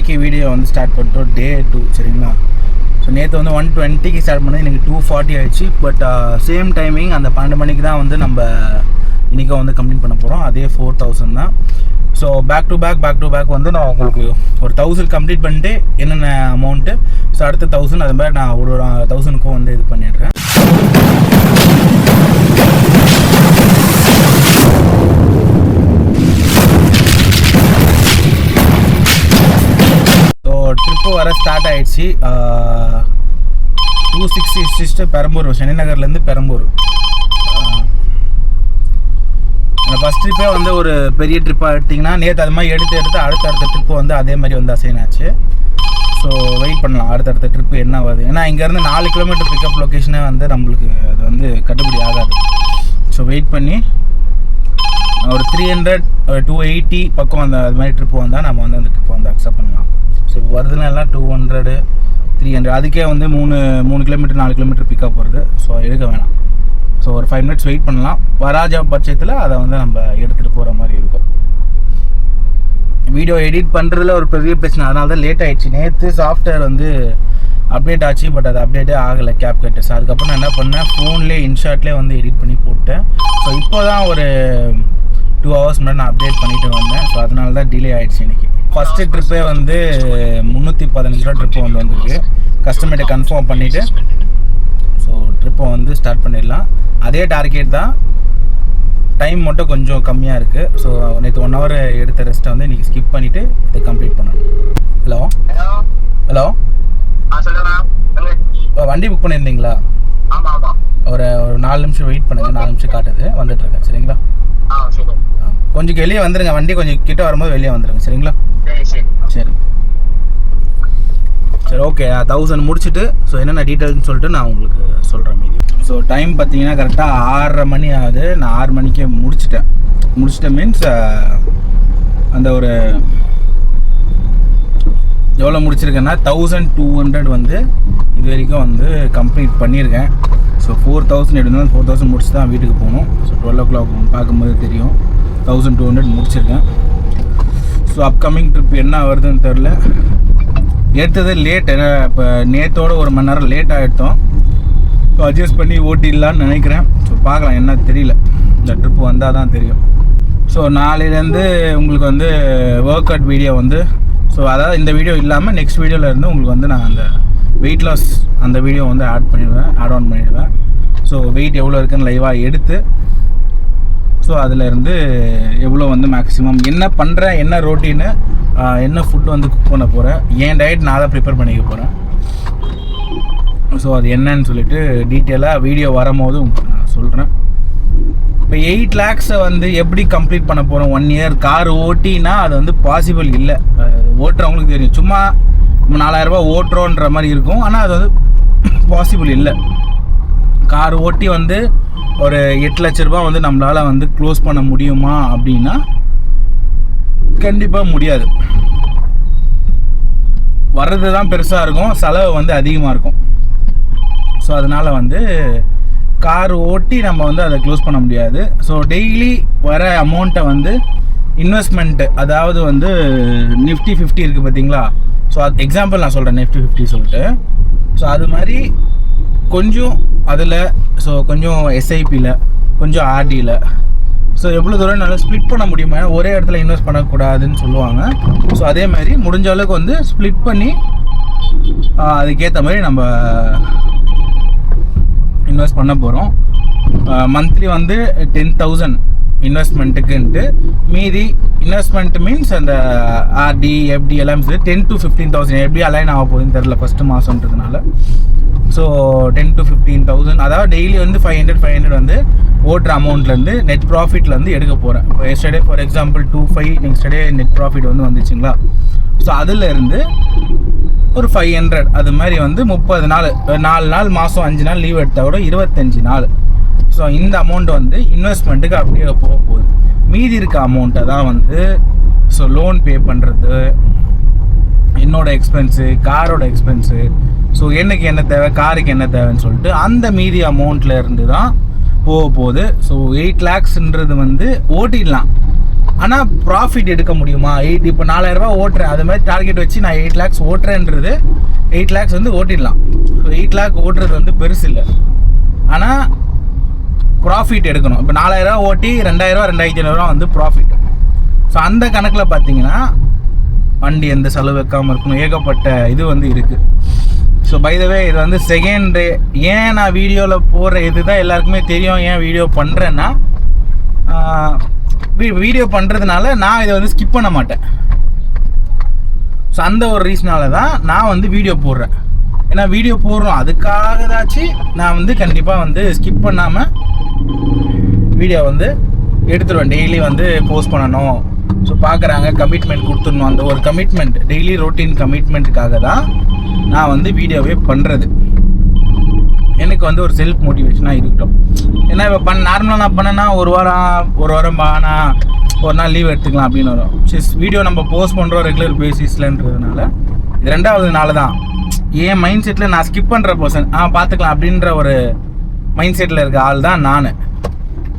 இன்றைக்கி வீடியோ வந்து ஸ்டார்ட் பண்ணிட்டோம் டே 2 சரிங்களா. ஸோ நேற்று வந்து 120க்கு ஸ்டார்ட் பண்ணது, எனக்கு 240 ஆகிடுச்சு. பட் சேம் டைமிங் அந்த 12 மணிக்கு தான் வந்து நம்ம இன்றைக்கும் வந்து கம்ப்ளீட் பண்ண போகிறோம். அதே 4000 தான். ஸோ பேக் டு பேக் வந்து நான் உங்களுக்கு ஒரு 1000 கம்ப்ளீட் பண்ணிட்டு என்னென்ன அமௌண்ட்டு, ஸோ அடுத்த 1000 அது மாதிரி நான் ஒரு 1000க்கும் வந்து இது பண்ணிடுறேன். ட்ரிப்பு வர ஸ்டார்ட் ஆகிடுச்சு. 260 பெரம்பூர், சென்னை நகர்லேருந்து பெரம்பூர். ஃபஸ்ட் ட்ரிப்பே வந்து ஒரு பெரிய ட்ரிப்பாக எடுத்திங்கன்னா, நேற்று அது மாதிரி எடுத்து அடுத்த ட்ரிப்பு வந்து அதே மாதிரி வந்து அசைன் ஆச்சு. ஸோ வெயிட் பண்ணலாம் அடுத்தடுத்த ட்ரிப்பு என்ன வருது. ஏன்னா இங்கேருந்து 4 கிலோமீட்டர் பிக்கப் லொக்கேஷனே வந்து நம்மளுக்கு அது வந்து கட்டுப்படி ஆகாது. ஸோ வெயிட் பண்ணி ஒரு 300 280 பக்கம் அந்த அது மாதிரி ட்ரிப்பு வந்தால் நம்ம வந்து அந்த ட்ரிப்பை வந்து அக்செப்ட் பண்ணலாம். ஸோ வருதுன்னா எல்லாம் 200 300 அதுக்கே வந்து 3 கிலோமீட்டர் 4 கிலோமீட்டர் பிக்கப் வருது. ஸோ எடுக்க வேணாம். ஸோ ஒரு 5 மினிட்ஸ் வெயிட் பண்ணலாம். வராஜா பட்சத்தில் அதை வந்து நம்ம எடுத்துகிட்டு போகிற மாதிரி இருக்கும். வீடியோ எடிட் பண்ணுறதுல ஒரு பெரிய பிரச்சனை, அதனால தான் லேட் ஆகிடுச்சு. நேற்று சாஃப்ட்வேர் வந்து அப்டேட் ஆச்சு, பட் அது அப்டேட்டே ஆகலை CapCut. ஸோ அதுக்கப்புறம் நான் என்ன பண்ணேன், ஃபோன்லேயே இன்ஷாட்லேயே வந்து எடிட் பண்ணி போட்டேன். ஸோ இப்போ தான் ஒரு 2 ஹவர்ஸ் முன்னாடி நான் அப்டேட் பண்ணிட்டு வந்தேன். ஸோ அதனால தான் டிலே ஆகிடுச்சு இன்றைக்கி. ஃபஸ்ட்டு ட்ரிப்பே வந்து 315 ரூபா ட்ரிப்பு வந்து வந்திருக்கு. கஸ்டமர்கிட்ட கன்ஃபார்ம் பண்ணிவிட்டு ஸோ ட்ரிப்பை வந்து ஸ்டார்ட் பண்ணிடலாம். அதே டார்கெட் தான், டைம் மட்டும் கொஞ்சம் கம்மியாக இருக்குது. ஸோ நேற்று 1 ஹவர் எடுத்த ரெஸ்ட்டை வந்து இன்றைக்கி ஸ்கிப் பண்ணிவிட்டு இதை கம்ப்ளீட் பண்ணணும். ஹலோ வண்டி புக் பண்ணியிருந்தீங்களா? ஒரு 4 நிமிஷம் வெயிட் பண்ணுங்கள். 4 நிமிஷம் காட்டுது, வந்துட்டுருக்கேன். சரிங்களா? கொஞ்சம் வெளியே வந்துடுங்க, வண்டி கொஞ்சம் கிட்ட வரும்போது வெளியே வந்துடுங்க. சரிங்களா? சரி ஓகே. 1000 முடிச்சுட்டு ஸோ என்னென்ன டீட்டெயில்ஸ்னு சொல்லிட்டு நான் உங்களுக்கு சொல்கிறேன் மீதி. ஸோ டைம் பார்த்தீங்கன்னா கரெக்டாக 6:30 மணி ஆகுது. நான் 6 மணிக்கே முடிச்சிட்டேன் மீன்ஸ் அந்த ஒரு எவ்வளோ முடிச்சிருக்கேன்னா 1200 வந்து இது வரைக்கும் வந்து கம்ப்ளீட் பண்ணியிருக்கேன். ஸோ 4000 எடுத்தாலும் 4000 முடிச்சு தான் வீட்டுக்கு போகணும். ஸோ 12 o'clock பார்க்கும்போது தெரியும் 1200 முடிச்சிருக்கேன். ஸோ அப்கமிங் ட்ரிப் என்ன வருதுன்னு தெரில. எடுத்தது லேட், ஏன்னா இப்போ நேற்றோட 1 மணி நேரம் லேட்டாக எடுத்தோம். ஸோ அட்ஜஸ்ட் பண்ணி ஓட்டிடலான்னு நினைக்கிறேன். ஸோ பார்க்கலாம், என்ன தெரியல. இந்த ட்ரிப்பு வந்தால் தான் தெரியும். ஸோ நாளையிலேருந்து உங்களுக்கு வந்து ஒர்க் அவுட் வீடியோ வந்து, ஸோ அதாவது இந்த வீடியோ இல்லாமல் நெக்ஸ்ட் வீடியோவில் இருந்து உங்களுக்கு வந்து நான் அந்த வெயிட் லாஸ் அந்த வீடியோ வந்து ஆட் ஆன் பண்ணிடுவேன். ஸோ வெயிட் எவ்வளோ இருக்குன்னு லைவாக எடுத்து, ஸோ அதிலேருந்து எவ்வளோ வந்து மேக்ஸிமம் என்ன பண்ணுறேன், என்ன ரொட்டீனு, என்ன ஃபுட் வந்து குக் பண்ண போகிறேன், என் டயட் நான் தான் ப்ரிப்பேர் பண்ணிக்க போகிறேன். ஸோ அது என்னன்னு சொல்லிட்டு டீட்டெயிலாக வீடியோ வரும்போது நான் சொல்கிறேன். இப்போ 8 lakhs வந்து எப்படி கம்ப்ளீட் பண்ண போகிறோம் 1 year கார் ஓட்டினா அது வந்து பாசிபிள் இல்லை. ஓட்டுறவங்களுக்கு தெரியும், சும்மா 4000 ரூபா ஓட்டுறோன்ற மாதிரி இருக்கும். ஆனால் அது வந்து பாசிபிள் இல்லை. கார் ஓட்டி வந்து ஒரு 8 லட்ச ரூபா வந்து நம்மளால் வந்து க்ளோஸ் பண்ண முடியுமா அப்படின்னா கண்டிப்பாக முடியாது. வர்றது தான் பெருசாக இருக்கும், செலவு வந்து அதிகமாக இருக்கும். ஸோ அதனால் வந்து கார் ஓட்டி நம்ம வந்து அதை க்ளோஸ் பண்ண முடியாது. ஸோ டெய்லி வர அமௌண்ட்டை வந்து இன்வெஸ்ட்மெண்ட்டு, அதாவது வந்து நிஃப்டி 50 இருக்குது பார்த்தீங்களா? ஸோ அது எக்ஸாம்பிள் நான் சொல்கிறேன், நிஃப்டி 50 சொல்லிட்டு. ஸோ அது மாதிரி கொஞ்சம் அதில், ஸோ கொஞ்சம் எஸ்ஐபியில், கொஞ்சம் ஆர்டியில், ஸோ எவ்வளோ தூரம் நல்லா ஸ்ப்ளிட் பண்ண முடியுமா, ஒரே இடத்துல இன்வெஸ்ட் பண்ணக்கூடாதுன்னு சொல்லுவாங்க. ஸோ அதே மாதிரி முடிஞ்ச அளவுக்கு வந்து ஸ்ப்ளிட் பண்ணி அதுக்கேற்ற மாதிரி நம்ம இன்வெஸ்ட் பண்ண போகிறோம். மந்த்லி வந்து 10,000 இன்வெஸ்ட்மெண்ட்டுக்குன்ட்டு, மீதி இன்வெஸ்ட்மெண்ட் மீன்ஸ் அந்த ஆர்டி எஃப்டி எல்லாம் 10 to 15,000 எப்படி அலைன் ஆக போகுதுன்னு தெரில ஃபஸ்ட்டு மாதன்றதுனால. ஸோ 10 to 15,000, அதாவது டெய்லி வந்து 500 வந்து ஓட்டுற அமௌண்ட்லேருந்து நெட் ப்ராஃபிட்லேருந்து எடுக்க போகிறேன். இப்போ yesterday for example 25, next day net profit வந்து வந்துச்சுங்களா? ஸோ அதிலேருந்து ஒரு 500 அது மாதிரி வந்து 30 நாள், 4 நாள் மாதம் 5 நாள் லீவ் எடுத்தால் கூட 25 நாள். ஸோ இந்த அமௌண்ட் வந்து இன்வெஸ்ட்மெண்ட்டுக்கு அப்படியே போக போகுது. மீதி இருக்க அமௌண்ட்டை தான் வந்து ஸோ லோன் பே பண்ணுறது, என்னோடய எக்ஸ்பென்ஸு, காரோட எக்ஸ்பென்ஸு, ஸோ எனக்கு என்ன தேவை, காருக்கு என்ன தேவைன்னு சொல்லிட்டு அந்த மீதி அமௌண்ட்டில் இருந்து தான் போக போகுது. ஸோ 8 lakhsன்றது வந்து ஓட்டிடலாம். ஆனால் ப்ராஃபிட் எடுக்க முடியுமா? இப்போ 4000 ரூபா ஓட்டுறேன், அது மாதிரி டார்கெட் வச்சு நான் 8 lakhs ஓட்டுறேன்றது 8 lakhs வந்து ஓட்டிடலாம். ஸோ 8 lakh ஓட்டுறது வந்து பெருசு இல்லை, ஆனால் ப்ராஃபிட் எடுக்கணும். இப்போ 4000 ரூபா ஓட்டி 2000 ரூபா 2500 ரூபா வந்து ப்ராஃபிட். ஸோ அந்த கணக்கில் பார்த்தீங்கன்னா வண்டி எந்த செலவு வைக்காமல் இருக்கணும், ஏகப்பட்ட இது வந்து இருக்குது. ஸோ பை த வே இது வந்து செகண்ட் ஏன் நான் வீடியோவில் போடுற இது தான் எல்லாருக்குமே தெரியும். ஏன் வீடியோ பண்ணுறேன்னா, வீடியோ பண்ணுறதுனால நான் இதை வந்து ஸ்கிப் பண்ண மாட்டேன். ஸோ அந்த ஒரு ரீசனால தான் நான் வந்து வீடியோ போடுறேன். ஏன்னா வீடியோ போடுறோம் அதுக்காகதாச்சு நான் வந்து கண்டிப்பாக வந்து ஸ்கிப் பண்ணாமல் வீடியோ வந்து எடுத்துருவேன். டெய்லி வந்து போஸ்ட் பண்ணணும். ஸோ பார்க்குறாங்க, கமிட்மெண்ட் கொடுத்துடணும். அந்த ஒரு கமிட்மெண்ட், டெய்லி ரொட்டீன் கமிட்மெண்ட்டுக்காக தான் நான் வந்து வீடியோவே பண்ணுறது. எனக்கு வந்து ஒரு செல்ஃப் மோட்டிவேஷனாக இருக்கட்டும். ஏன்னா இப்போ நார்மலாக நான் பண்ணேன்னா ஒரு வாரம் பானா ஒரு நாள் லீவ் எடுத்துக்கலாம் அப்படின்னு வரும். வீடியோ நம்ம போஸ்ட் பண்ணுறோம் ரெகுலர் பேசிஸ்லன்றதுனால இது 2வது நாள் தான். என் மைண்ட் செட்டில் நான் ஸ்கிப் பண்ணுற பர்சன், பார்த்துக்கலாம் அப்படின்ற ஒரு மைண்ட் செட்டில் இருக்க ஆள் தான் நான்.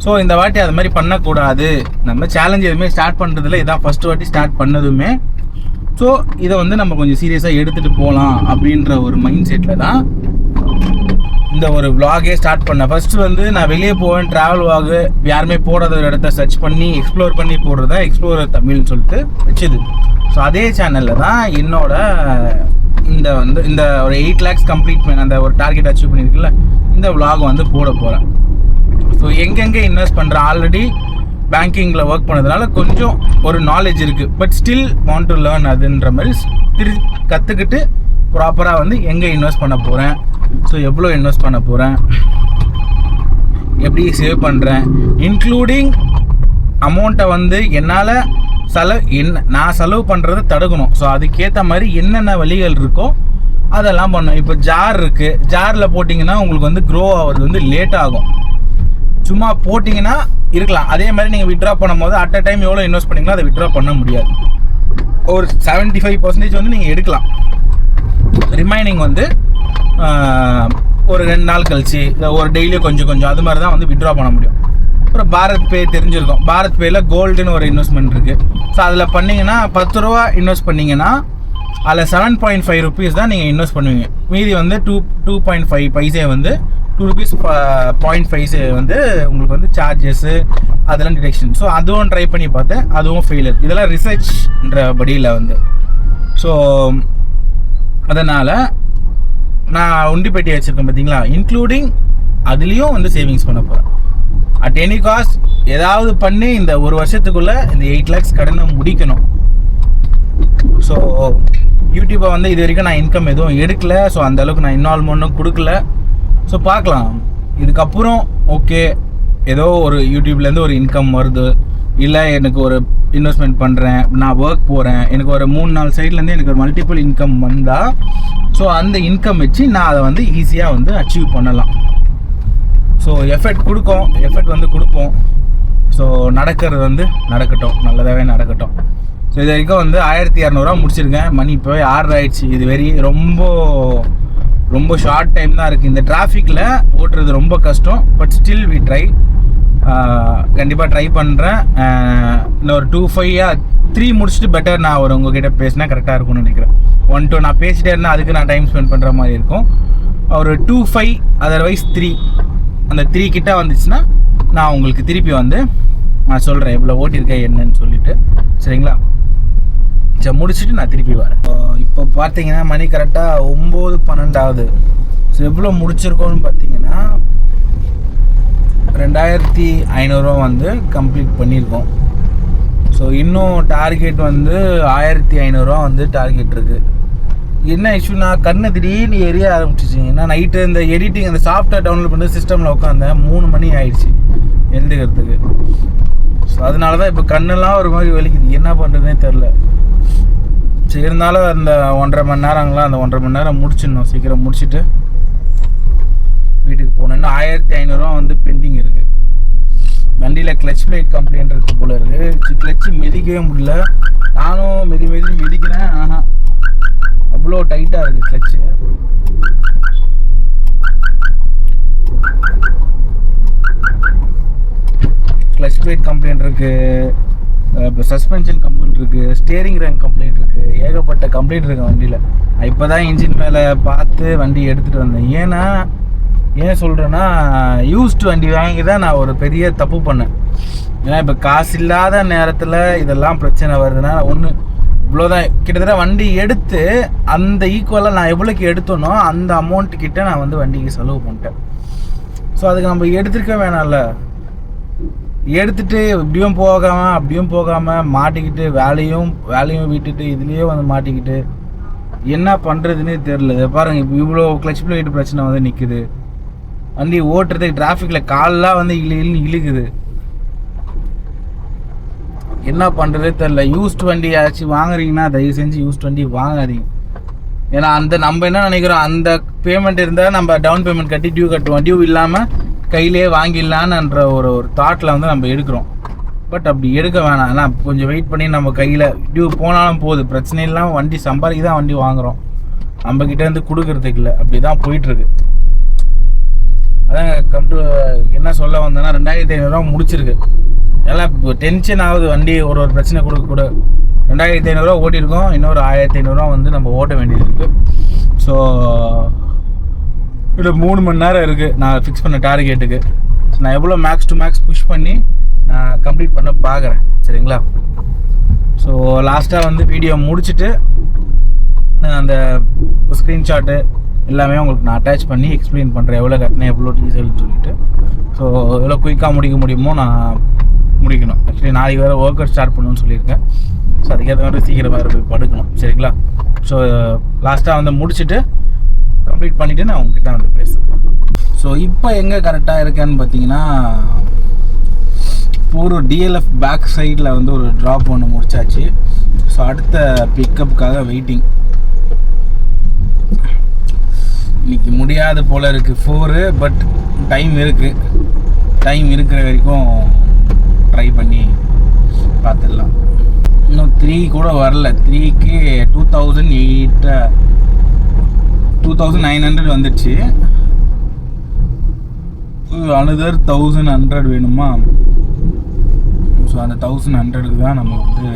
ஸோ இந்த வாட்டி அது மாதிரி பண்ணக்கூடாது. நம்ம சேலஞ்ச் எதுவுமே ஸ்டார்ட் பண்ணுறதுல இதான் ஃபஸ்ட்டு வாட்டி ஸ்டார்ட் பண்ணதுமே. ஸோ இதை வந்து நம்ம கொஞ்சம் சீரியஸாக எடுத்துகிட்டு போகலாம் அப்படின்ற ஒரு மைண்ட் செட்டில் தான் இந்த ஒரு vlog-ஏ ஸ்டார்ட் பண்ணேன். ஃபஸ்ட்டு வந்து நான் வெளியே போவேன், ட்ராவல் vlog, யாருமே போடாத ஒரு இடத்த சர்ச் பண்ணி எக்ஸ்ப்ளோர் பண்ணி போடுறதா எக்ஸ்ப்ளோரர் தமிழ்னு சொல்லிட்டு வச்சுது. ஸோ அதே சேனலில் தான் என்னோட இந்த ஒரு 8 lakhs கம்ப்ளீட் பண்ண அந்த ஒரு டார்கெட் அச்சீவ் பண்ணியிருக்குல்ல, இந்த vlog வந்து போட போகிறேன். ஸோ எங்கெங்கே இன்வெஸ்ட் பண்ணுறேன், ஆல்ரெடி பேங்கிங்கில் ஒர்க் பண்ணதுனால கொஞ்சம் ஒரு நாலேஜ் இருக்குது. But still want to learn அதுன்ற மாதிரி கற்றுக்கிட்டு ப்ராப்பராக வந்து எங்கே இன்வெஸ்ட் பண்ண போகிறேன், ஸோ எவ்வளோ இன்வெஸ்ட் பண்ண போகிறேன், எப்படி சேவ் பண்ணுறேன், இன்க்ளூடிங் அமௌண்ட்டை வந்து என்னால் நான் செலவு பண்ணுறதை தடுக்கணும். ஸோ அதுக்கேற்ற மாதிரி என்னென்ன வழிகள் இருக்கோ அதெல்லாம் பண்ணணும். இப்போ ஜார் இருக்குது, ஜாரில் போட்டிங்கன்னா உங்களுக்கு வந்து க்ரோ ஆகிறது வந்து லேட் ஆகும். சும்மா போட்டிங்கன்னா இருக்கலாம். அதே மாதிரி நீங்கள் விட்ரா பண்ணும்போது அட் அ டைம் எவ்வளோ இன்வெஸ்ட் பண்ணிங்களோ அதை விட்ரா பண்ண முடியாது. ஒரு 75% வந்து நீங்கள் எடுக்கலாம். ரிமைனிங் வந்து ஒரு 2 நாள் கழிச்சு ஒரு டெய்லியும் கொஞ்சம் அது மாதிரி தான் வந்து விட்ரா பண்ண முடியும். அப்புறம் பாரத் பே தெரிஞ்சிருக்கும். பாரத் பேயில் கோல்டுன்னு ஒரு இன்வெஸ்ட்மெண்ட் இருக்குது. ஸோ அதில் பண்ணிங்கன்னா 10 ரூபா இன்வெஸ்ட் பண்ணிங்கன்னா அதில் 7.5 rupees தான் நீங்கள் இன்வெஸ்ட் பண்ணுவீங்க. மீதி வந்து 2.5 பைசே வந்து 2 rupees 0.5 வந்து உங்களுக்கு வந்து சார்ஜஸ்ஸு அதெல்லாம் டிடெக்ஷன். ஸோ அதுவும் ட்ரை பண்ணி பார்த்தேன், அதுவும் ஃபெயிலர். இதெல்லாம் ரிசர்ச்ன்ற படியில் வந்து. ஸோ அதனால் நான் உண்டிப்பேட்டி வச்சுருக்கேன் பார்த்தீங்களா, இன்க்ளூடிங் அதுலேயும் வந்து சேவிங்ஸ் பண்ண போகிறேன். அட் எனி காஸ்ட் ஏதாவது பண்ணி இந்த ஒரு வருஷத்துக்குள்ளே இந்த 8 lakhs கடனை முடிக்கணும். ஸோ யூடியூப்பை வந்து இது வரைக்கும் நான் இன்கம் எதுவும் எடுக்கலை. ஸோ அந்தளவுக்கு நான் இன்வால்வ்மெண்ட்டும் கொடுக்கல. ஸோ பார்க்கலாம் இதுக்கப்புறம். ஓகே, ஏதோ ஒரு யூடியூப்லேருந்து ஒரு இன்கம் வருது, இல்லை எனக்கு ஒரு இன்வெஸ்ட்மெண்ட் பண்ணுறேன், நான் ஒர்க் போகிறேன், எனக்கு ஒரு 3-4 சைட்லேருந்து எனக்கு ஒரு மல்டிபிள் இன்கம் வந்தால், ஸோ அந்த இன்கம் வச்சு நான் அதை வந்து ஈஸியாக வந்து அச்சீவ் பண்ணலாம். ஸோ எஃபர்ட் வந்து கொடுப்போம். ஸோ நடக்கிறது வந்து நடக்கட்டும், நல்லதாகவே நடக்கட்டும். ஸோ இது வரைக்கும் வந்து 1200 ரூபா முடிச்சிருக்கேன். மணி இப்போவே 6 ஆயிடுச்சு. இது ரொம்ப ஷார்ட் டைம் தான் இருக்குது. இந்த டிராஃபிக்கில் ஓட்டுறது ரொம்ப கஷ்டம். But still we try. கண்டிப்பாக ட்ரை பண்ணுறேன். இன்னொரு 2-5 முடிச்சுட்டு பெட்டர் நான் உங்ககிட்ட பேசினா கரெக்டாக இருக்கும்னு நினைக்கிறேன். 1-2 நான் பேசிட்டே இருந்தால் அதுக்கு நான் டைம் ஸ்பெண்ட் பண்ணுற மாதிரி இருக்கும். ஒரு 2-5 அதர்வைஸ் 3 அந்த 3 கிட்ட வந்துச்சுன்னா நான் உங்களுக்கு திருப்பி வந்து நான் சொல்கிறேன் எவ்வளோ ஓட்டியிருக்கேன் என்னன்னு சொல்லிட்டு. சரிங்களா? சரி, முடிச்சுட்டு நான் திருப்பி வரேன். இப்போ பார்த்தீங்கன்னா மணி கரெக்டாக 9-12 ஆகுது. ஸோ எவ்வளோ முடிச்சிருக்கோன்னு பார்த்தீங்கன்னா 2500 ரூபா வந்து கம்ப்ளீட் பண்ணியிருக்கோம். ஸோ இன்னும் டார்கெட் வந்து 1500 ரூபா வந்து டார்கெட் இருக்குது. என்ன இஷ்யூனா கண்ணு திடீர்னு எரிய ஆரம்பிச்சிச்சிங்க. ஏன்னா நைட்டு இந்த எடிட்டிங் அந்த சாஃப்ட்வேர் டவுன்லோட் பண்ணி சிஸ்டமில் உட்காந்தேன். 3 மணி ஆயிடுச்சு எழுந்துக்கிறதுக்கு. ஸோ அதனால தான் இப்போ கண்ணெல்லாம் ஒரு மாதிரி வலிக்குது, என்ன பண்ணுறதுனே தெரில. சரி, இருந்தாலும் அந்த 1.5 மணி நேரங்களா, அந்த 1.5 மணி நேரம் முடிச்சிடணும். சீக்கிரம் முடிச்சுட்டு வீட்டுக்கு போனேன்னா 1500 ரூபா வந்து பெண்டிங் இருக்குது. வண்டியில் கிளச் பிளேட் கம்ப்ளைண்ட் இருக்கு போல இருக்குது. கிளச்சு மிதிக்கவே முடியல. நானும் மிதிக்கிறேன். அவ்வளோ டைட்டாக இருக்குது கிளச்சு. கிளச் பிளேட் கம்ப்ளைண்ட் இருக்குது. இப்போ சஸ்பென்ஷன் கம்ப்ளைண்ட் இருக்குது, ஸ்டியரிங் ரேங்க் கம்ப்ளைண்ட் இருக்குது, ஏகப்பட்ட கம்ப்ளைண்ட் இருக்குது வண்டியில். இப்போ தான் இன்ஜின் மேலே பார்த்து வண்டி எடுத்துகிட்டு வந்தேன். ஏன் சொல்கிறேன்னா, யூஸ்டு வண்டி வாங்கி தான் நான் ஒரு பெரிய தப்பு பண்ணேன். ஏன்னா இப்போ காசு இல்லாத நேரத்தில் இதெல்லாம் பிரச்சனை வருதுன்னா ஒன்று இவ்வளோதான். கிட்டத்தட்ட வண்டி எடுத்து அந்த ஈக்குவலாக நான் எவ்வளோக்கு எடுத்தோனோ அந்த அமௌண்ட்டு கிட்ட நான் வந்து வண்டிக்கு செலவு பண்ணிட்டேன். ஸோ அதுக்கு நம்ம எடுத்துருக்க வேணாம்ல. எடுத்துகிட்டு இப்படியும் போகாமல் அப்படியும் போகாமல் மாட்டிக்கிட்டு வேலையும் விட்டுட்டு இதுலேயே வந்து மாட்டிக்கிட்டு என்ன பண்ணுறதுன்னே தெரில. பாருங்கள், இப்போ இவ்வளோ கிளச் பிளேட் பிரச்சனை வந்து நிற்குது. வண்டி ஓட்டுறதுக்கு டிராஃபிக்கில் காலெலாம் வந்து இழுக்குது. என்ன பண்ணுறதே தெரில. யூஸ்டு வண்டி ஆச்சு வாங்குறீங்கன்னா தயவு செஞ்சு யூஸ்டு வண்டி வாங்காதீங்க. ஏன்னா நம்ம என்ன நினைக்கிறோம், அந்த பேமெண்ட் இருந்தால் நம்ம டவுன் பேமெண்ட் கட்டி டியூ கட்டுவோம், டியூ இல்லாமல் கையிலே வாங்கிடலான்ற ஒரு தாட்டில் வந்து நம்ம எடுக்கிறோம். பட் அப்படி எடுக்க வேணாம். ஆனால் கொஞ்சம் வெயிட் பண்ணி நம்ம கையில் டியூ போனாலும் போகுது, பிரச்சனை இல்லாமல் வண்டி சம்பாதிக்க தான் வண்டி வாங்குகிறோம், நம்மக்கிட்டேருந்து கொடுக்கறதுக்கு இல்லை. அப்படி தான் போயிட்டுருக்கு. அதான் என்ன சொல்ல வந்தேன்னா 2500 முடிச்சிருக்கு. எல்லாம் இப்போ டென்ஷன் ஆகுது. வண்டி ஒரு பிரச்சனை கொடுக்க 2500 ஓட்டியிருக்கோம், இன்னொரு 1500 வந்து நம்ம ஓட்ட வேண்டியது இருக்குது. ஸோ இது 3 மணி நேரம் இருக்குது நான் ஃபிக்ஸ் பண்ண டார்கெட்டுக்கு. ஸோ நான் எவ்வளோ மேக்ஸ் டு மேக்ஸ் புஷ் பண்ணி நான் கம்ப்ளீட் பண்ண பார்க்குறேன். சரிங்களா? ஸோ லாஸ்ட்டாக வந்து வீடியோ முடிச்சுட்டு நான் அந்த ஸ்க்ரீன்ஷாட்டு எல்லாமே உங்களுக்கு நான் அட்டாச் பண்ணி எக்ஸ்பிளைன் பண்ணுறேன், எவ்வளோ கட்டினேன், எவ்வளோ டீசல்னு சொல்லிவிட்டு. ஸோ எவ்வளோ குயிக்காக முடிக்க முடியுமோ நான் முடிக்கணும். ஆக்சுவலி நாளைக்கு வேறு ஒர்க் அவுட் ஸ்டார்ட் பண்ணணும்னு சொல்லியிருக்கேன். ஸோ அதுக்கேற்ற மாதிரி சீக்கிரம் வேறு போய் படுக்கணும். சரிங்களா? ஸோ லாஸ்ட்டாக வந்து முடிச்சுட்டு கம்ப்ளீட் பண்ணிவிட்டு நான் உங்ககிட்ட வந்து பேசுகிறேன். ஸோ இப்போ எங்கே கரெக்டாக இருக்கேன்னு பார்த்தீங்கன்னா, ஒரு டிஎல்எஃப் பேக் சைடில் வந்து ஒரு ட்ராப் ஒன்று முடிச்சாச்சு. ஸோ அடுத்த பிக்கப்புக்காக வெயிட்டிங். இன்னைக்கு முடியாது போல் இருக்குது 4, பட் டைம் இருக்கிற வரைக்கும் ட்ரை பண்ணி பார்த்துடலாம். இன்னும் 3 கூட வரல. 3க்கு 2900 வந்துடுச்சு. அனதர் 1100 வேணுமா? ஸோ அந்த 1100க்கு தான் நம்ம வந்து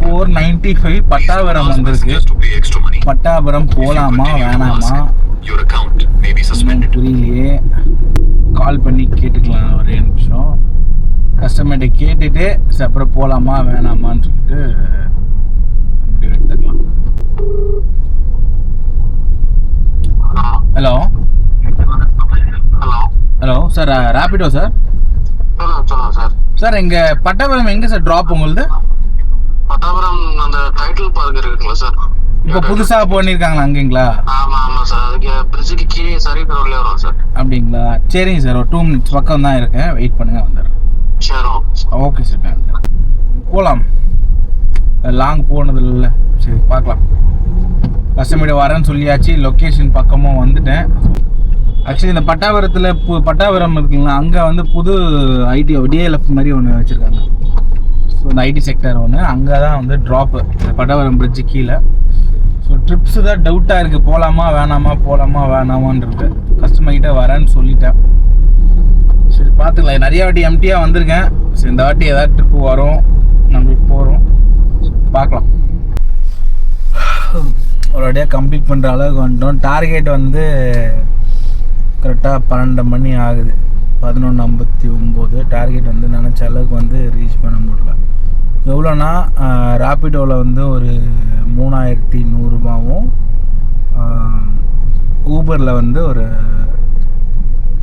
495 பட்டாபுரம் வந்திருக்கு. பட்டாபுரம் போகலாமா வேணாமா புரியலையே. கால் பண்ணி கேட்டுக்கலாம் ஒரே நிமிஷம். கஸ்டமர்கிட்ட கேட்டுட்டு அப்புறம் போகலாமா வேணாமான்னு சொல்லிட்டு முடிவு எடுத்துக்கலாம். Hello sir, Rapido sir. Sir இங்கே பட்டாபுரம் எங்கே சார் ட்ராப் உங்களுது? பட்டாபுரம் அந்த டைட்டில் பார்க் இருக்குங்களா சார்? இப்போ புதுசா பண்ணிருக்காங்களா அங்கங்களா? ஆமா ஆமா சார், அதுக்கு பிரிட்ஜுக்கு கீழே சரி ரோட்லயே வரும் சார். அப்படிங்களா? சரிங்க சார், ஒரு 2 மினிட்ஸ் பக்கம் தான் இருக்கேன், வெயிட் பண்ணுங்க வந்துடுறேன். சரி ஓகே சார். போகலாம், லாங் போனது இல்லை. சரி பார்க்கலாம். கஸ்டமர் வரேன்னு சொல்லியாச்சு, லொக்கேஷன் பக்கமும் வந்துட்டேன். ஆக்சுவலி இந்த பட்டாபுரம் இருக்குங்களா, அங்கே வந்து புது ஐடி டிஎல்எஃப் மாதிரி ஒன்று வச்சுருக்காங்க. ஸோ இந்த ஐடி செக்டர் ஒன்று, அங்கே தான் வந்து ட்ராப்பு இந்த பட்டாபுரம் பிரிட்ஜு கீழே. ஸோ ட்ரிப்ஸு தான் டவுட்டாக இருக்குது, போகலாமா வேணாமான்றது. கஸ்டமர்கிட்ட வரேன்னு சொல்லிட்டேன். சரி பார்த்துக்கலாம். நிறைய வாட்டி எம்டியாக வந்திருக்கேன். சரி இந்த வாட்டி ஏதாவது ட்ரிப்பு வரும், நம்மளுக்கு போகிறோம், பார்க்கலாம். ஒரு வாட்டியாக கம்ப்ளீட் பண்ணுற அளவுக்கு வந்துட்டோம். டார்கெட் வந்து கரெக்டாக 12 மணி ஆகுது, 11:59. டார்கெட் வந்து நினச்ச அளவுக்கு வந்து ரீச் பண்ண முடியல. எவ்வளோனா ரேபிடோவில் வந்து ஒரு 3100 ரூபாவும், ஊபரில் வந்து ஒரு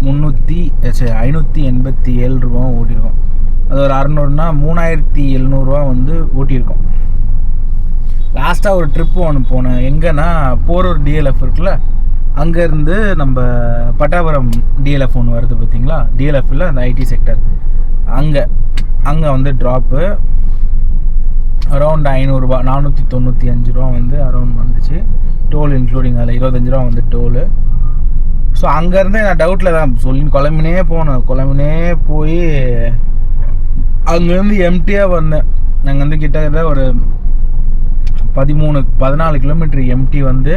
587 ரூபாவும் ஓட்டியிருக்கோம். அது ஒரு 600னா 3700 ரூபா வந்து ஓட்டியிருக்கோம். லாஸ்ட்டாக ஒரு ட்ரிப்பு ஒன்று போனேன். எங்கன்னா போரூர் டிஎல்எஃப் இருக்குல்ல, அங்கேருந்து நம்ம பட்டாபுரம் டிஎல்எஃப் ஒன்று வருது பார்த்தீங்களா, டிஎல்எஃப்பில் அந்த ஐடி செக்டர், அங்கே வந்து ட்ராப்பு அரௌண்ட் 500 ரூபா, 495 ரூபா வந்து அரௌண்ட் வந்துச்சு. டோல் இன்க்ளூடிங், அதில் 25 ரூபா வந்து டோலு. ஸோ அங்கேருந்து நான் டவுட்டில் தான் குழம்பினே போய் அங்கேருந்து எம்டியாக வந்தேன். நாங்கள் வந்து கிட்டத்தட்ட ஒரு 14 கிலோமீட்டர் எம்டி வந்து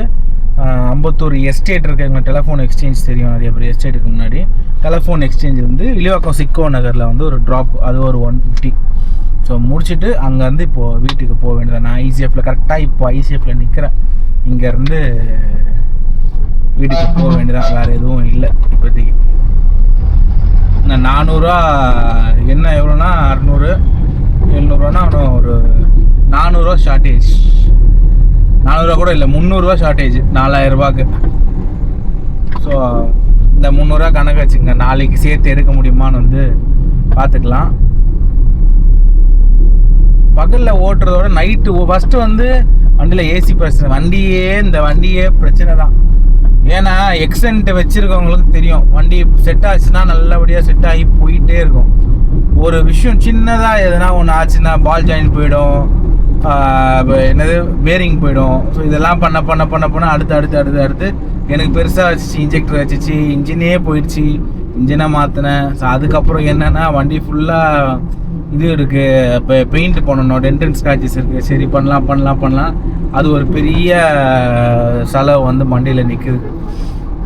அம்பத்தூர் எஸ்டேட் இருக்குங்க, டெலிஃபோன் எக்ஸ்சேஞ்ச் தெரியும் நிறைய பேர். எஸ்டேட்டுக்கு முன்னாடி டெலிஃபோன் எக்ஸ்சேஞ்ச் வந்து வில்லிவாக்கம் சிக்கோ நகரில் வந்து ஒரு ட்ராப், அது ஒரு 150. ஸோ முடிச்சுட்டு அங்கேருந்து இப்போது வீட்டுக்கு போக வேண்டியது. நான் ஐசிஎஃப்பில் கரெக்டாக இப்போ ஐசிஎஃப்பில் நிற்கிறேன். இங்கேருந்து வீட்டுக்கு போக வேண்டியதான், வேறு எதுவும் இல்லை இப்போதைக்கு. நான் 400 என்ன எவ்வளோனா 600 700 இன்னும் ஒரு 400 ஷார்ட்டேஜ். 400 கூட இல்லை, 300 ஷார்ட்டேஜ் 4000 ஸோ இந்த 300 கணக்கு வச்சுங்க, நாளைக்கு சேர்த்து எடுக்க முடியுமான்னு வந்து பார்த்துக்கலாம். பகலில் ஓட்டுறதோட நைட்டு ஃபஸ்ட்டு வந்து வண்டியில் ஏசி பிரச்சனை, இந்த வண்டியே பிரச்சனை தான். ஏன்னா எக்ஸென்ட் வச்சுருக்கவங்களுக்கு தெரியும், வண்டி செட் ஆச்சுன்னா நல்லபடியாக செட் ஆகி போயிட்டே இருக்கும். ஒரு விஷயம் சின்னதாக எதுனா ஒன்று ஆச்சுன்னா பால் ஜாயின் போயிடும், என்னது பேரிங் போயிடும். ஸோ இதெல்லாம் பண்ண அடுத்து எனக்கு பெருசாக வச்சிச்சு, இன்ஜெக்டர் வச்சிச்சு, இன்ஜினே போயிடுச்சு, இன்ஜினை மாற்றினேன். ஸோ அதுக்கப்புறம் என்னென்னா வண்டி ஃபுல்லாக இது இருக்குது, இப்போ பெயிண்ட் பண்ணணும், டென்டன் ஸ்க்ராச்சஸ் இருக்குது. சரி பண்ணலாம். அது ஒரு பெரிய செலவு வந்து வண்டியில் நிற்குது.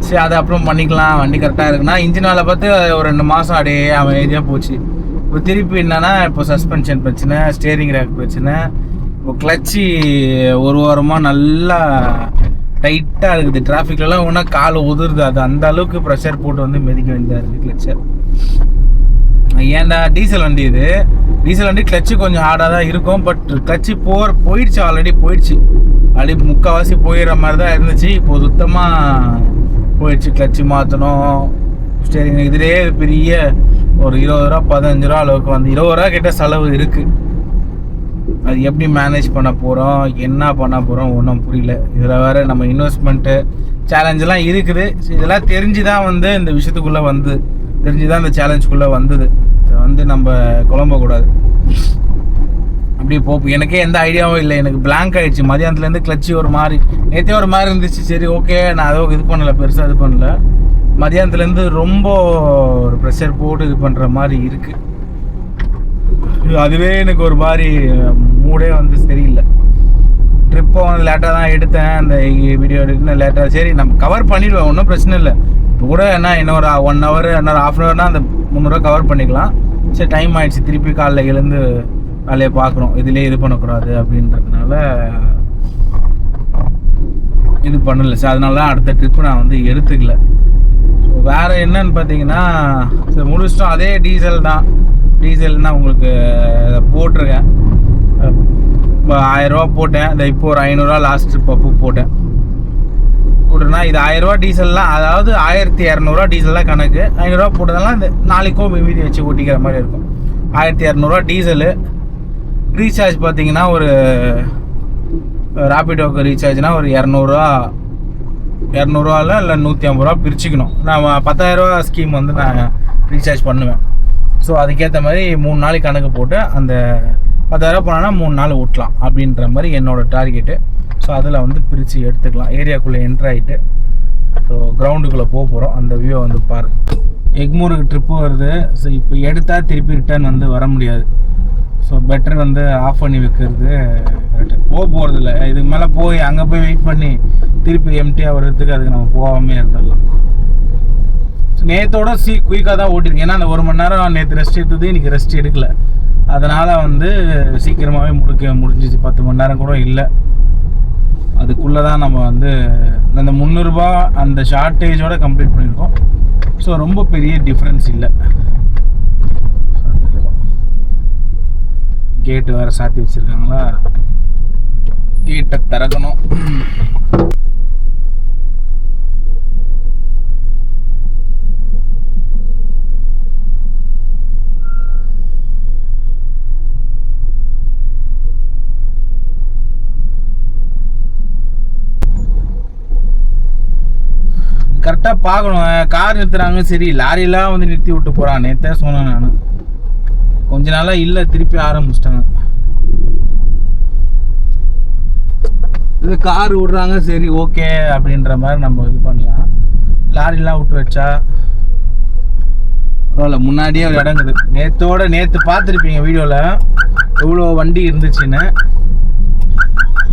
சரி அதை அப்புறம் பண்ணிக்கலாம், வண்டி கரெக்டாக இருக்குன்னா. இன்ஜின் வேலை பார்த்து ஒரு 2 மாதம் அப்படியே அமைதியாக போச்சு. இப்போ திருப்பி என்னென்னா இப்போ சஸ்பென்ஷன் பிரச்சனை, ஸ்டேரிங் ரேக் பிரச்சனை, இப்போ கிளச்சு ஒரு வாரமாக நல்லா டைட்டாக இருக்குது. டிராஃபிக்லலாம் ஒன்றா கால் உதிருது, அது அந்த அளவுக்கு ப்ரெஷர் போட்டு வந்து மிதிக்க வேண்டியதாக இருக்குது கிளச்சை. ஏன்டா டீசல் வண்டி இது, டீசல் வண்டி கிளச்சு கொஞ்சம் ஹார்டாக தான் இருக்கும். பட் கிளச்சு போயிடுச்சு, ஆல்ரெடி போயிடுச்சு, அப்படி முக்கால்வாசி போயிடுற மாதிரி தான் இருந்துச்சு. இப்போ சுத்தமாக போயிடுச்சு. கிளச்சு மாற்றணும், ஸ்டேரிங் இதிலே பெரிய ஒரு 20 ரூபா 15 ரூபா அளவுக்கு வந்து 20 ரூபா கிட்ட செலவு இருக்குது. அது எப்படி மேனேஜ் பண்ண போகிறோம், என்ன பண்ண போகிறோம் ஒன்றும் புரியல. இதில் வேறு நம்ம இன்வெஸ்ட்மெண்ட்டு சேலஞ்செல்லாம் இருக்குது. இதெல்லாம் தெரிஞ்சு தான் வந்து இந்த விஷயத்துக்குள்ளே தெரிஞ்சு தான் இந்த சேலஞ்சுக்குள்ளே வந்தது. வந்து நம்ம குழம்பக்கூடாது அப்படி எனக்கே எந்த ஐடியாவும் இல்லை. எனக்கு பிளாங்க் ஆகிடுச்சு மதியானத்துலேருந்து. கிளச்சி ஒரு மாதிரி நேற்றே ஒரு மாதிரி இருந்துச்சு. சரி ஓகே, நான் அதோ இது பண்ணலை, பெருசாக இது பண்ணல. மதியானத்துலேருந்து ரொம்ப ஒரு ப்ரெஷர் போட்டு இது பண்ணுற மாதிரி இருக்குது. அதுவே எனக்கு ஒரு மாதிரி மூடே வந்து சரியில்லை. ட்ரிப்பை வந்து லேட்டாக தான் எடுத்தேன், அந்த வீடியோ எடுக்கணும் லேட்டாக. சரி நம்ம கவர் பண்ணிடுவேன், ஒன்றும் பிரச்சனை இல்லை. இப்போ கூட என்ன இன்னொரு 1 ஹவர் இன்னொரு ½ ஹவர்னால் அந்த 300 கவர் பண்ணிக்கலாம். சரி டைம் ஆகிடுச்சு, திருப்பி காலைல எழுந்து வேலையை பார்க்குறோம், இதுலேயே இது பண்ணக்கூடாது அப்படின்றதுனால இது பண்ணலை. சார் அதனால தான் அடுத்த ட்ரிப்பு நான் வந்து எடுத்துக்கல. ஸோ வேறு என்னன்னு பார்த்தீங்கன்னா, சரி முடிச்சிட்டோம். அதே டீசல் தான். டீசல்னால் உங்களுக்கு போட்டிருக்கேன், 1000 ரூபா போட்டேன். இந்த இப்போ ஒரு 500 ரூபா லாஸ்ட் ட்ரிப் அப்போ போட்டேன். போட்டுனா இது 1000 ரூபா டீசல்லாம், அதாவது 1200 ரூபா டீசல்லாம் கணக்கு. 500 ரூபா போட்டதெல்லாம் இந்த நாளைக்கும் மீதி வச்சு ஓட்டிக்கிற மாதிரி இருக்கும். 1200 ரூபா டீசலு. ரீசார்ஜ் பார்த்தீங்கன்னா ஒரு ராபிடோக்கு ரீசார்ஜ்னால் ஒரு 200 இல்லை 150 ரூபா பிரிச்சுக்கணும். நான் 10,000 ரூபா ஸ்கீம் வந்து நான் ரீசார்ஜ் பண்ணுவேன். ஸோ அதுக்கேற்ற மாதிரி 3 நாளைக்கு கணக்கு போட்டு அந்த 10,000 ரூபா போனோன்னா 3 நாள் ஓட்டலாம் அப்படின்ற மாதிரி என்னோடய டார்கெட்டு. ஸோ அதில் வந்து பிரித்து எடுத்துக்கலாம். ஏரியாக்குள்ளே என்ட்ரு ஆகிட்டு ஸோ கிரவுண்டுக்குள்ளே போக போகிறோம். அந்த வியூவை வந்து பாருங்கள். எக்மூருக்கு ட்ரிப்பு வருது. ஸோ இப்போ எடுத்தால் திருப்பி ரிட்டர்ன் வந்து வர முடியாது. ஸோ பெட்டர் வந்து ஆஃப் பண்ணி வைக்கிறது கரெக்டு. போகிறதில்ல, இதுக்கு மேலே அங்கே போய் வெயிட் பண்ணி திருப்பி எம்டியாக வர்றதுக்கு அதுக்கு நம்ம போகாமே இருந்துடலாம். நேற்றோட குயிக்காக தான் ஓட்டிருக்கேன். ஏன்னா அந்த 1 மணி நேரம் நேற்று ரெஸ்ட் எடுத்தது, இன்றைக்கி ரெஸ்ட் எடுக்கலை. அதனால் வந்து சீக்கிரமாகவே முடிஞ்சிச்சு. 10 மணி நேரம் கூட இல்லை. அதுக்குள்ளே தான் நம்ம வந்து அந்த 300 ரூபா அந்த ஷார்ட்டேஜோடு கம்ப்ளீட் பண்ணியிருக்கோம். ஸோ ரொம்ப பெரிய டிஃப்ரென்ஸ் இல்லை. கேட்டு வேறு சாத்தி வச்சுருக்காங்களா, கேட்டை திறக்கணும். கரெக்டாக பார்க்கணும். கார் நிறுத்துறாங்க, சரி லாரியெல்லாம் வந்து நிறுத்தி விட்டு போகிறான். நேற்றே சொன்னேன் நான், கொஞ்ச நாளாக இல்லை, திருப்பி ஆரம்பிச்சிட்டாங்க. இது கார் விடுறாங்க, சரி ஓகே அப்படின்ற மாதிரி நம்ம இது பண்ணலாம். லாரிலாம் விட்டு வச்சா பரவாயில்ல. முன்னாடியே ஒரு இடங்குது. நேற்று பார்த்துருப்பீங்க வீடியோவில் எவ்வளோ வண்டி இருந்துச்சுன்னு.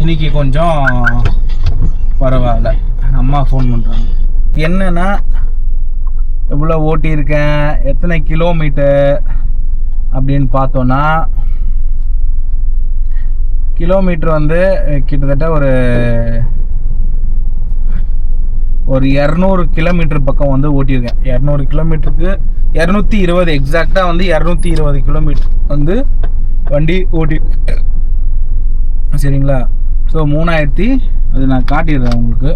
இன்னைக்கு கொஞ்சம் பரவாயில்ல. அம்மா ஃபோன் பண்ணுறாங்க. என்னன்னா எவ்வளோ ஓட்டியிருக்கேன், எத்தனை கிலோமீட்டர் அப்படின்னு பார்த்தோன்னா, கிலோமீட்டர் வந்து கிட்டத்தட்ட ஒரு 200 கிலோமீட்டர் பக்கம் வந்து ஓட்டியிருக்கேன். 200 கிலோமீட்டருக்கு 220 எக்ஸாக்டாக வந்து 220 கிலோமீட்டர் வந்து வண்டி ஓட்டி சரிங்களா. ஸோ 3000 அது நான் காட்டிடுறேன் உங்களுக்கு.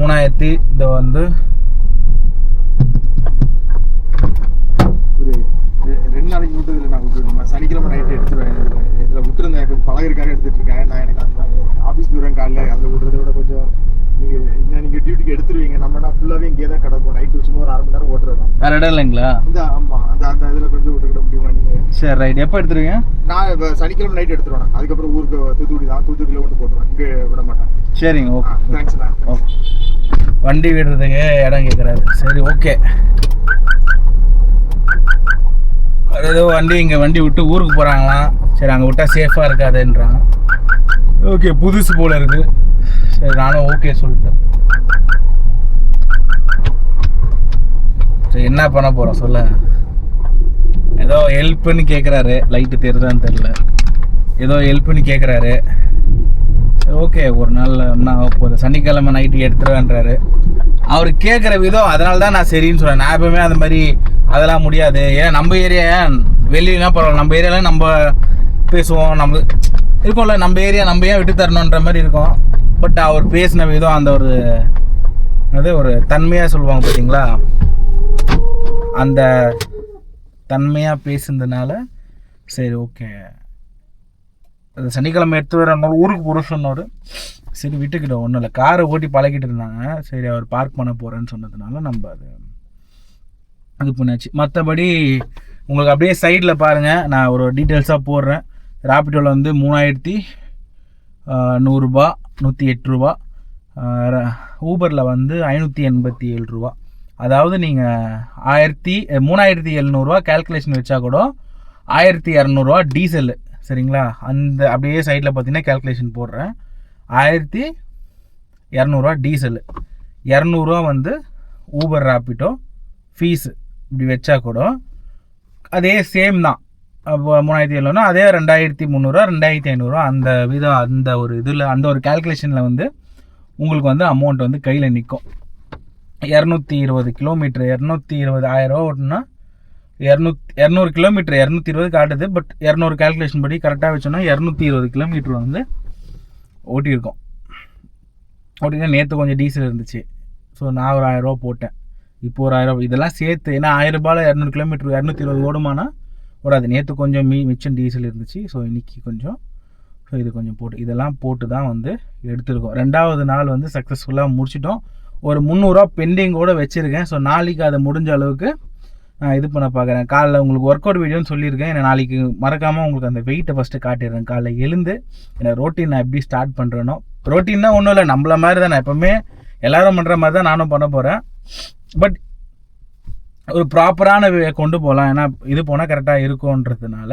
3000 இதை வந்து ஒரு 2 நாளைக்கு விட்டதில்லை. நான் விட்டுருக்கேன், சனிக்கிழமை நைட்டு எடுத்துருவேன். இதில் விட்டுருந்தேன், கொஞ்சம் பழகிருக்காக எடுத்துகிட்டு இருக்கேன். நான் எனக்கு அந்த ஆஃபீஸ் போயிடுவேன் காலையில், அதில் விடுறத விட கொஞ்சம் நீங்கள் டியூட்டிக்கு எடுத்துருவீங்க. நம்மனா ஃபுல்லாகவே இங்கே தான் கிடக்கும். நைட்டு சும்மா ஒரு 1/2 மணி நேரம் ஓட்டுறது தான். வேறு இடம் இல்லைங்களா? ஆமாம், அந்த இதில் கொஞ்சம் விட்டுக்கிட முடியுமா நீங்கள்? சரி ரைட். எப்போ எடுத்துருவீங்க? நான் இப்போ சனிக்கிழமை நைட்டு எடுத்துருவேன். அதுக்கப்புறம் ஊருக்கு தூத்துக்குடியில் கொண்டு போட்டுருவேன், இங்கே விட மாட்டேன். சரிங்க, ஓகே. தேங்க்ஸ்ண்ணா. ஓகே, வண்டி விடுறதுக்கு இடம் கேட்குறாரு. சரி ஓகே. ஏதோ வண்டி விட்டு ஊருக்கு போகிறாங்களாம். சரி அங்கே விட்டால் சேஃபாக இருக்காதுன்றாங்க. ஓகே, புதுசு போல் இருக்குது. சரி நானும் ஓகே சொல்லிட்டேன். சரி என்ன பண்ண போகிறோம் சொல்ல. ஏதோ ஹெல்ப்புன்னு கேட்குறாரு. லைட்டு தெரியுதான்னு தெரில. ஏதோ ஹெல்ப்புன்னு கேட்குறாரு. ஓகே, ஒரு நாள் என்ன ஆக போகுது, சனிக்கிழமை நைட்டு எடுத்துருவேன்றாரு. அவர் கேட்குற விதம், அதனால தான் நான் சரின்னு சொல்கிறேன். நான் எப்பவுமே அந்த மாதிரி அதெல்லாம் முடியாது. ஏன்னா நம்ம ஏரியா வெளியினா பரவாயில்ல, நம்ம ஏரியாவில் நம்ம பேசுவோம், நம்ம இருக்கோம்ல, நம்ம ஏரியா நம்ம ஏன் விட்டு தரணுன்ற மாதிரி இருக்கும். பட் அவர் பேசின விதம் அந்த ஒரு தன்மையாக சொல்லுவாங்க பார்த்தீங்களா, அந்த தன்மையாக பேசுனதுனால சரி ஓகே. அது சனிக்கிழமை எடுத்து வர ஊருக்கு போகிற சொன்னார். சரி விட்டுக்கிட்டோம், ஒன்றும் இல்லை. காரை ஓட்டி பழகிட்டு இருந்தாங்க. சரி அவர் பார்க் பண்ண போகிறேன்னு சொன்னதுனால நம்ம அது பண்ணாச்சு. மற்றபடி உங்களுக்கு அப்படியே சைடில் பாருங்கள், நான் ஒரு டீட்டெயில்ஸாக போடுறேன். ராபிடோவில் வந்து 3100 ரூபா, 108 ரூபா. ஊபரில் வந்து 587 ரூபா. அதாவது நீங்கள் 3700 ரூபா கேல்குலேஷன் வச்சா கூட 1200 ரூபா டீசலு. சரிங்களா, அந்த அப்படியே சைடில் பார்த்தீங்கன்னா கேல்குலேஷன் போடுறேன். 1200 ரூபா டீசலு, 200 ரூபா வந்து ஊபர் ராபிடோ ஃபீஸு. இப்படி வச்சா கூட அதே சேம் தான். அப்போ 3700 அதே 2300 2500 அந்த விதம். அந்த ஒரு இதில் அந்த ஒரு கேல்குலேஷனில் வந்து உங்களுக்கு வந்து அமௌண்ட் வந்து கையில் நிற்கும். 220 கிலோமீட்ரு 220,000 ரூபா ஓட்டுனா 200 கிலோமீட்டர் 220 காட்டுது. பட் 200 கேல்குலேஷன் படி கரெக்டாக வச்சோன்னா 220 கிலோமீட்டர் வந்து ஓட்டியிருக்கோம். ஓட்டினா நேற்று கொஞ்சம் டீசல் இருந்துச்சு. ஸோ நான் ஒரு 1000 ரூபா போட்டேன். இப்போ ஒரு 1000 இதெல்லாம் சேர்த்து, ஏன்னா 1000 ரூபாயில் 200 கிலோமீட்டர் 220 ஓடுமானா ஓடாது. நேற்று கொஞ்சம் மிச்சம் டீசல் இருந்துச்சு. ஸோ இன்றைக்கி கொஞ்சம், ஸோ இது கொஞ்சம் போட்டு இதெல்லாம் போட்டு தான் வந்து எடுத்துருக்கோம். 2வது நாள் வந்து சக்ஸஸ்ஃபுல்லாக முடிச்சிட்டோம். ஒரு 300 ரூபா பெண்டிங்கோடு வச்சுருக்கேன். ஸோ நாளைக்கு அதை முடிஞ்ச அளவுக்கு நான் இது பண்ண பார்க்குறேன். காலைல உங்களுக்கு ஒர்க் அவுட் வீடியோன்னு சொல்லியிருக்கேன். ஏன்னா நாளைக்கு மறக்காமல் உங்களுக்கு அந்த வெயிட்டை ஃபஸ்ட்டு காட்டிடுறேன். காலைல எழுந்து ஏன்னா ரொட்டீன் நான் எப்படி ஸ்டார்ட் பண்ணுறேனோ, ரொட்டீன்னா ஒன்றும் இல்லை, நம்மள மாதிரி தான். நான் எப்போவுமே எல்லோரும் பண்ணுற மாதிரி தான் நானும் பண்ண போகிறேன். பட் ஒரு ப்ராப்பரான கொண்டு போகலாம், ஏன்னா இது போனால் கரெக்டாக இருக்கும்ன்றதுனால.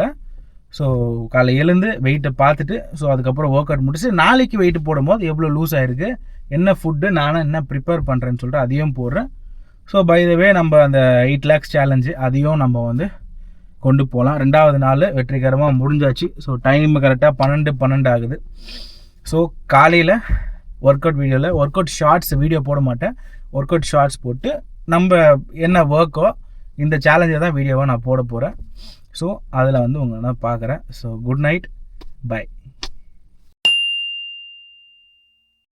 ஸோ காலை எழுந்து வெயிட்டை பார்த்துட்டு, ஸோ அதுக்கப்புறம் ஒர்க் அவுட் முடிச்சு நாளைக்கு வெயிட்டு போடும்போது எவ்வளோ லூஸ் ஆகிருக்கு, என்ன ஃபுட்டு நானும் என்ன ப்ரிப்பேர் பண்ணுறேன்னு சொல்லிட்டு அதையும் போடுறேன். ஸோ பை த வே நம்ம அந்த 8 lakhs சேலஞ்சு அதையும் நம்ம வந்து கொண்டு போகலாம். 2வது நாள் வெற்றிகரமாக முடிஞ்சாச்சு. ஸோ டைம் கரெக்டாக 12 ஆகுது. ஸோ காலையில் ஒர்க் அவுட் வீடியோவில் ஒர்க் அவுட் ஷார்ட்ஸ் வீடியோ போட மாட்டேன். ஒர்க் அவுட் ஷார்ட்ஸ் போட்டு நம்ம என்ன ஒர்க்கோ இந்த சேலஞ்சை தான் வீடியோவாக நான் போட போகிறேன். ஸோ அதில் வந்து உங்களை நான் பார்க்குறேன். So good night, by.